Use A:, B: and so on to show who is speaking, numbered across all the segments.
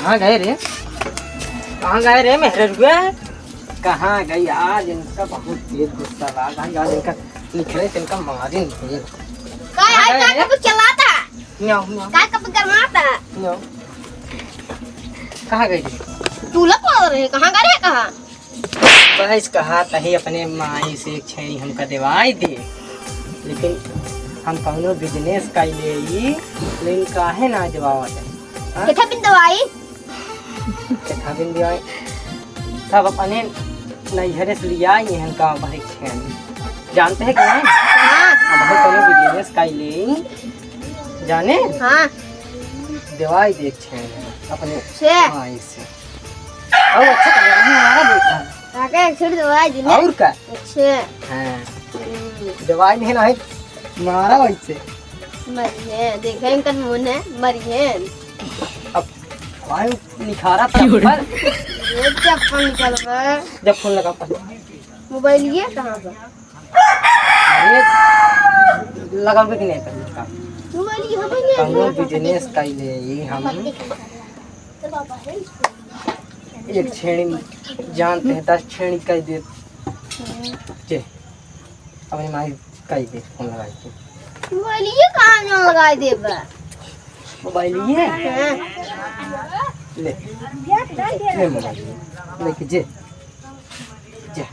A: कहाँ गए रे? कहाँ गए रे मेरे रुए? कहाँ गई आज? इनका बहुत तेज गुस्सा लगा आज इनका निकले इनका मारी नहीं।
B: काय कब चलाता?
A: न्याओ न्याओ
B: काय कब करवाता?
A: न्याओ। कहाँ गई रे?
B: तू लोग कौन रहे? कहाँ गए कहाँ?
A: बस कहा तही अपने माई से एक छेड़ी हमका दिवाई दे, लेकिन हम कौनो बिजनेस का ले लेकिन काहे ना जवाब है।
B: कितना बिन दवाई?
A: कितना बिन दवाई? सब अपने नैहरे से लिया ही हैं गाँव भर छेड़ी। जानते हैं कि नहीं?
B: हाँ
A: अब कौनो बिजनेस का ले जाने?
B: हाँ
A: दवाई दे छेड़ी अपने
B: से
A: माई से। और अच्छा कर रहा है हमारा बेटा।
B: आके एक छोड़ दवाई दी
A: और क्या?
B: अच्छा
A: हाँ दवाई नहीं ना मारा वैसे।
B: मरिए देखे इनका मुंह है मरिए।
A: अब भाई निखारा था पर
B: ये जब फोन निकल गया
A: जब फोन लगा पर
B: मोबाइल ये कहाँ पर?
A: ये लगा भी नहीं था
B: मोबाइल यहाँ पर नहीं
A: कौनो बिजनेस का ले हम एक छेड़ी जानते हैं 10 छेड़ी कह दे जे अपनी माई कह दे फोन लगाई के।
B: मोबाइल ये कहाँ ना लगाई दे बा?
A: मोबाइल ये
B: हाँ
A: ले मोबाइल लेके जे जे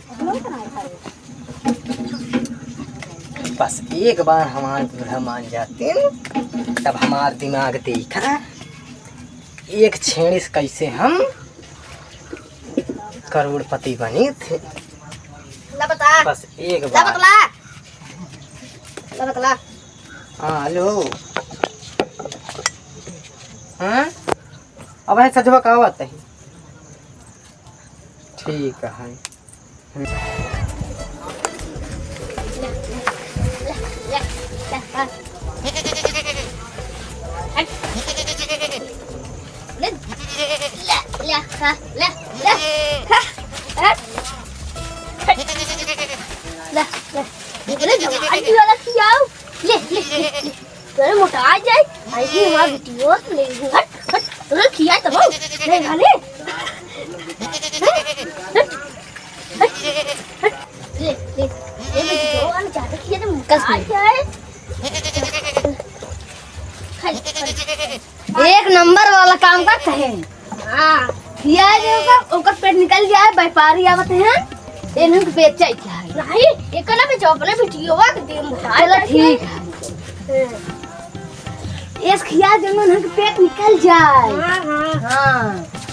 A: बस एक बार हमारे बूढ़ा मान जाते तब हमारा दिमाग देखा एक छेड़ी से कैसे हम करोड़पति बने थे।
B: ला बता
A: बस एक
B: ला
A: बार।
B: बतला ला बतला।
A: हाँ हेलो हाँ अब है सजवा का बात है ठीक है।
B: मोटा आ जाए ऐसी हमारा वीडियो ले हट हट तो खिया तो ले गाले ले ले वीडियो वाला ज्यादा खिया तो कस आ जाए। एक नंबर वाला काम करते हैं। हाँ खिया जो ओकर पेट निकल जाए व्यापारी आवत हैं इन्हें के बेच जाए क्या है नहीं एक ना बेचो अपने वीडियो वा के दे मोटा चलो ठीक है। इस खिया जो उन्हें के पेट निकल जाए। हाँ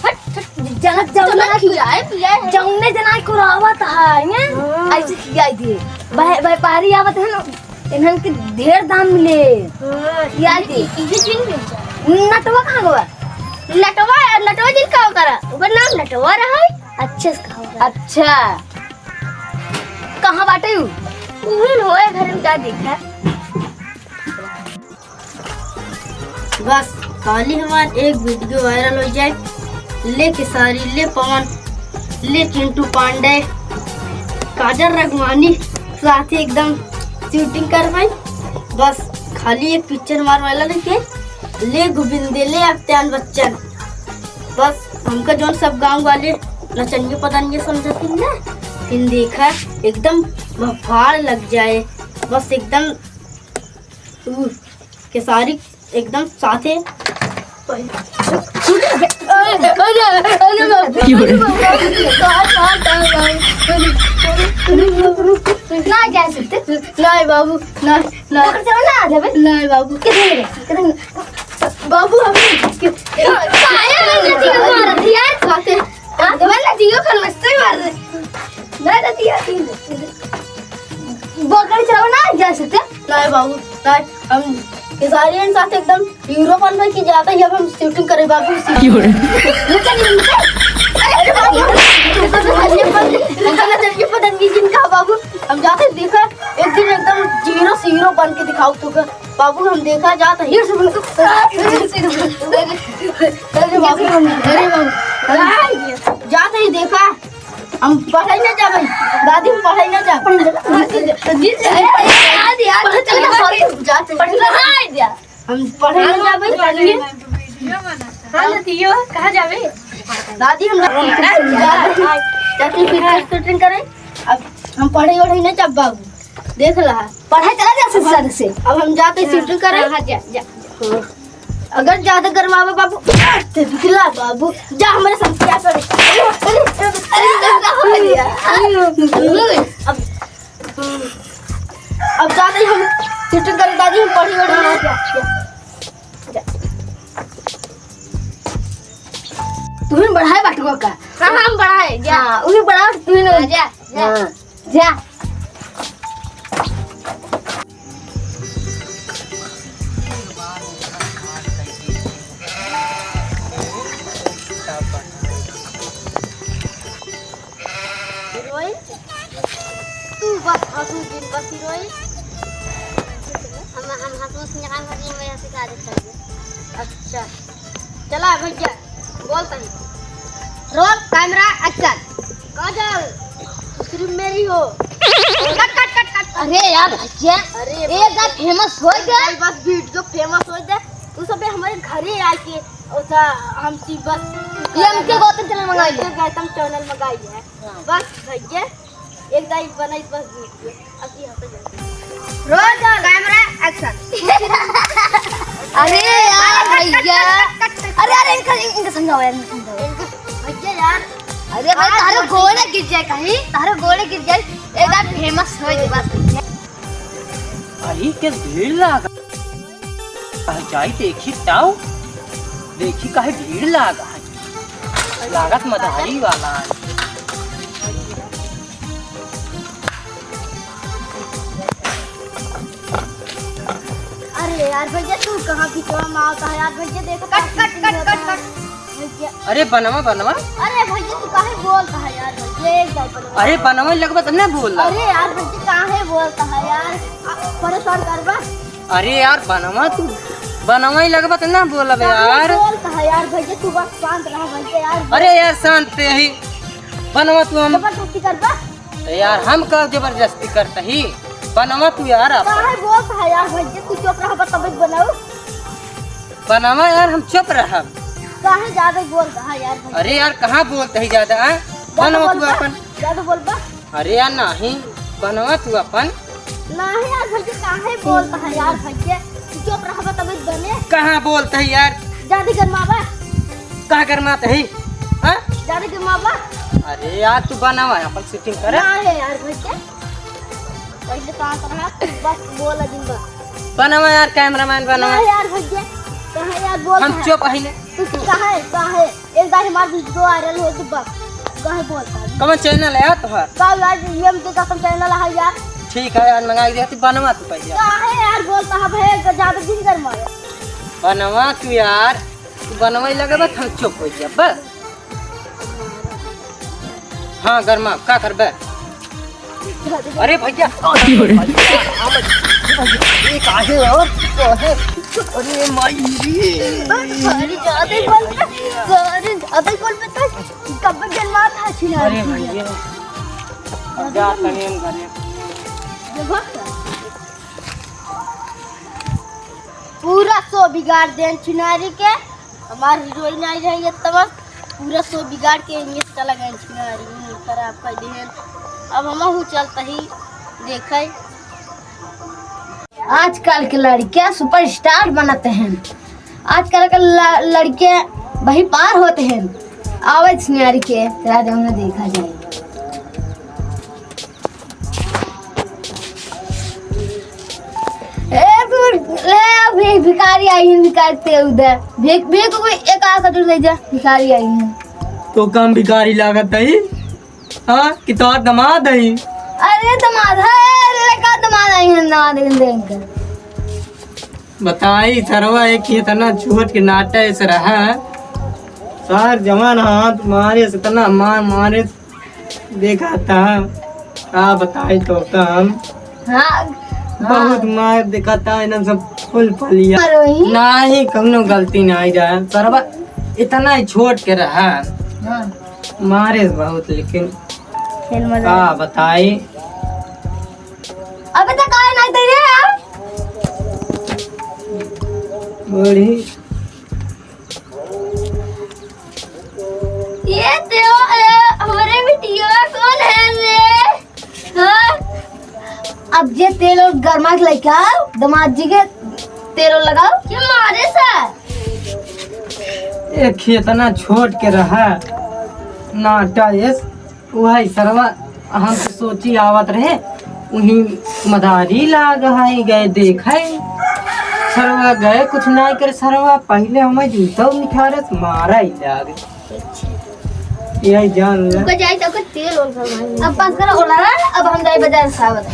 B: हट हट जनक जमुना खियाए पियाए जमुने जना को आवत है ऐसे खियाई दे व्यापारी आवत है ना इन्हें के ढेर दाम मिले खिया दे। नटवा कहाँ गवा? नटवा जिन का करा ओकर नाम नटवा रहा है। अच्छा से कहा अच्छा कहाँ बाटे उहन होए घर में जा देखा बस खाली हमार एक वीडियो वायरल हो जाए ले केसारी ले पवन ले चिंटू पांडे काजल रघवानी साथ ही एकदम शूटिंग कर पाई। बस खाली एक पिक्चर हमार वायरल है ले गोविंदे ले अमिताभ बच्चन। बस हमका जो सब गांव वाले नचनिए पतंगे समझती ना इन देखा एकदम भाड़ लग जाए। बस एकदम केसारी एकदम साथे ना जा सकते नहीं बाबू ना ना नहीं बाबू किधर बाबू हम काया नदी को मार दिया खाते मैं नदी को खलस्ते मार दे ना नदी आती बकरी चलाओ ना जा सकते नहीं बाबू नहीं हम केसारी के साथ एकदम हीरो बनने की जाता है। अब हम शूटिंग करें बाबू अरे बाबू पतंगी जिनका बाबू हम जाते देखा एक दिन एकदम जीरो से हीरो बन के दिखाओ तो बाबू हम देखा जाता हीरो से बन अरे बाबू जाते ही देखा हम पढ़ाई ना जा भाई दादी हम पढ़ाई ना जा हम पढ़ाई ना जा भाई हाँ लतियो कहाँ जावे दादी हम शूटिंग करें। अब हम पढ़े वढ़े नहीं जब बाबू देख रहा पढ़ाई चला जा सर से। अब हम जाते शूटिंग करें। हाँ जा जा। अगर ज्यादा गरमावे बाबू तो दिखला बाबू जा हमारे संग क्या करे। अब जाते हम शूटिंग करें दादी हम पढ़ी वढ़ी नहीं जा। तुम्हें बढ़ाए बाटुआ का। हाँ हम बढ़ाए जा। हाँ उन्हें बढ़ा तुम्हें जा जा जा। तू बस हंसू दिन बस हीरोइन हम हंसू से काम करने में ऐसे का देता है। अच्छा चला भैया बोलता है रोल कैमरा एक्शन। काजल तू सिर्फ मेरी हो। Cut cut cut cut. अरे यार भैया अरे एक बार फेमस हो गए बस वीडियो फेमस हो जाए तू सब हमारे घर ही आके ओसा हम सी बस हमके गौतम चैनल मंगाई है। गौतम चैनल मंगाई है बस भैया एक दाई बनाई बस वीडियो अब ये हंस जाए। Roll camera action. अरे यार भैया अरे यार इनका समझाओ यार भैया यार। अरे भाई तारे गोले गिर जाए कहीं तारे गोले गिर जाए एक बार फेमस हो जाए बस।
A: अरे के भीड़ लागा जाई देखी ताऊ देखी काहे भीड़ लागा लागत मधारी वाला।
B: अरे यार भैया तू कहाँ खिंचवा में आता है यार भैया देखो cut cut cut cut cut भैया।
A: अरे बनवा बनवा।
B: अरे भैया तू काहे बोलता है यार भैया एक बार बनवा।
A: अरे बनवा लगवा तब ना बोल।
B: अरे यार भैया काहे बोलता है यार परेशान करवा।
A: अरे यार बनवा तू बनवा ही लगवा तब ना बोल यार।
B: बोलता है यार भैया तू बस शांत रहा भैया यार।
A: अरे यार शांत पे ही बनवा तू हम
B: जबरदस्ती करवा।
A: यार हम कब जबरदस्ती करता ही बनवा तू यार।
B: काहे बोलता है यार भैया तू चुप रहा तब बनाओ।
A: बनवा यार हम चुप रहा
B: काहे ज्यादा बोलता है यार भैया।
A: अरे यार कहाँ बोलते ही ज्यादा बनवा तू अपन।
B: ज्यादा बोलबा।
A: अरे यार नहीं बनवा तू अपन।
B: नहीं यार भैया काहे बोलता है यार भैया तू चुप रहा तब बने।
A: कहाँ बोलते ही यार
B: ज्यादा गरमावा।
A: कहाँ गरमाते ही
B: ज्यादा गरमावा।
A: अरे यार तू बनवा अपन शूटिंग करे।
B: नहीं यार भैया पहले शांत रहा बस बोला दिन बा।
A: बनवा यार कैमरामैन बनवा।
B: नहीं यार भैया कहाँ यार बोलता
A: हम
B: है।
A: चुप पहले
B: तू काहे एक बार हमारा वीडियो वायरल हो तो बस काहे बोलता है।
A: कौन चैनल है यार
B: का यार ये हमके कसम चैनल है यार।
A: ठीक है यार मंगा दे तू बनवा तू पहले
B: काहे यार बोलता है भैया ज्यादा दिन कर मारे।
A: बनवा तू यार तू बनवा ही लगे बस हम चुप हो जा बस। हाँ गरमा का करबे। अरे भैया ये काहे और अरे माई
B: अरे ज्यादा बोल बता कब जन्मा था छिना।
A: अरे भैया जा कनेम करे
B: पूरा सो बिगाड़ देन छिनारी के हमार हीरोइन आई रही तब पूरा सो बिगाड़ के ये चला गए छिनारी खराब कर देन। अब हम चलता ही देखे। आजकल के लड़के सुपरस्टार बनाते हैं। आजकल के लड़के वही पार होते हैं। आवाज छिनारी के तेरा जमुना देखा जाए। ले भिखारी आई है भिखारी उधर भेक को एक आकर दूर ले जा भिखारी आई है।
A: तो कम भिखारी लागत है हाँ कि तो दमाद है।
B: अरे दमाद है लड़का दमाद आई है दमाद देख
A: बताई सरवा एक ही इतना झूठ के नाटा ऐसे रहा सार जवान हाथ मारे से इतना मार मारे देखा था क्या बताई तो हम बहुत मार देखा था इन्हें सब फुल फलिया नहीं कौनो गलती नहीं जाए सरवा इतना ही छोड़ के रहा मारे बहुत लेकिन क्या बताई।
B: अबे तो काहे नहीं दे रहे
A: बड़ी
B: लड़का दामाद जी के तेरो लगाओ क्या मारे सर
A: एक इतना छोट के रहा नाटा यस वही सरवा हम तो सोची आवत रहे वही मदारी लाग है गए देखे सरवा गए कुछ नहीं करे सरवा पहले हमें जूता निखारे मारा ही लाग यही जान ले
B: तुमको जाए तो तेल और भरवाएंगे अब पास करो ओला अब हम जाए बाजार सावत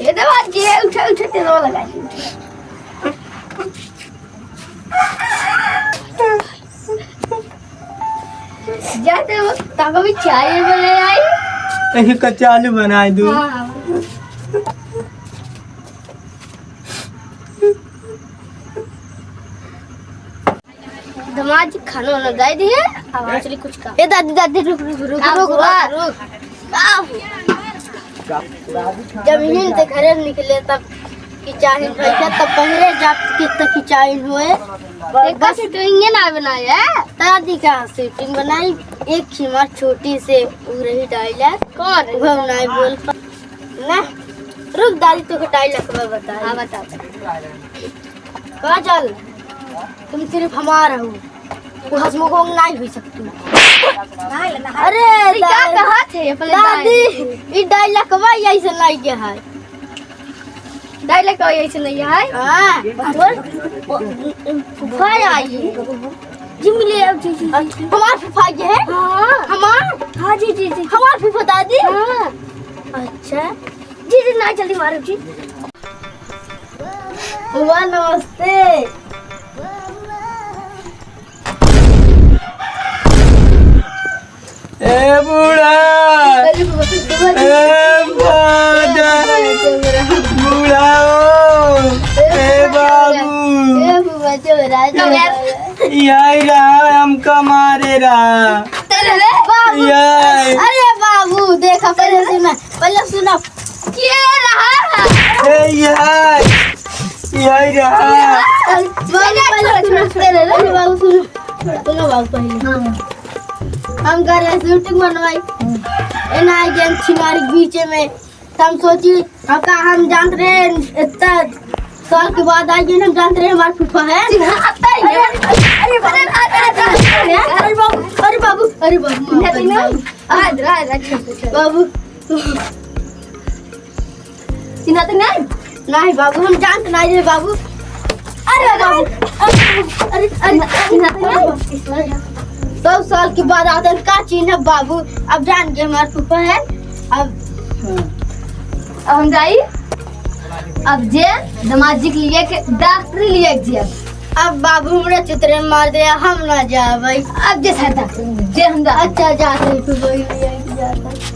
B: ये तो बात ये उठे उठे तेल और लगाई जाते हो ताको भी चाय बने आई
A: कहीं कचालू बनाए दूँ
B: दामाद जी खाना वाना दे दिए अब चलिए कुछ का ए दादी दादी रुक रुक रुक रुक रुक जब यहीं से घरे निकले तब किचाइन भैया तब पहले जब कितना किचाइन हुए एक बार शूटिंग ना बनाया दादी का शूटिंग बनाई एक खिमार छोटी से रही डायलॉग कौन वो नहीं बोल ना रुक दादी तो का डायलॉग बता हां बता कहां चल तुम सिर्फ हमारा हो तू हंसमुख नहीं हुई सकती अरे क्या कहा थे दादी ये डायलॉग कब ऐसे नहीं गया है डायलॉग कब ऐसे नहीं है हां बोल फुफा आई जी मिले अब जी हमार फुफा ये है हां हमार हां जी जी जी हमार फुफा दादी हां अच्छा जी जी ना जल्दी मारो जी बुआ नमस्ते
A: ए बूढ़ा ए बूढ़ा ए बाबू यही रहा हमका मारे रहा
B: अरे बाबू देखा पहले सुना ये रहा
A: यही रहा
B: हम कर रहे शूटिंग बनवाई एना गेम छिमारी बीच में हम सोची हम जानते रहे इतना साल के बाद आई हम जानते रहे हमारे फूफा है अरे बाबू बाबू नहीं बाबू हम जानते नहीं रहे बाबू अरे बाबू अरे 100 साल के बाद आते हैं का चीन है बाबू अब जान गए हमारे फूफा है अब हम जाई अब जे दामाद जी के लिए के डॉक्टर लिए जे अब बाबू हमरा चित्र मार दिया हम ना जावे अब जे डॉक्टर जे हम अच्छा जाते फूफा लिए जाते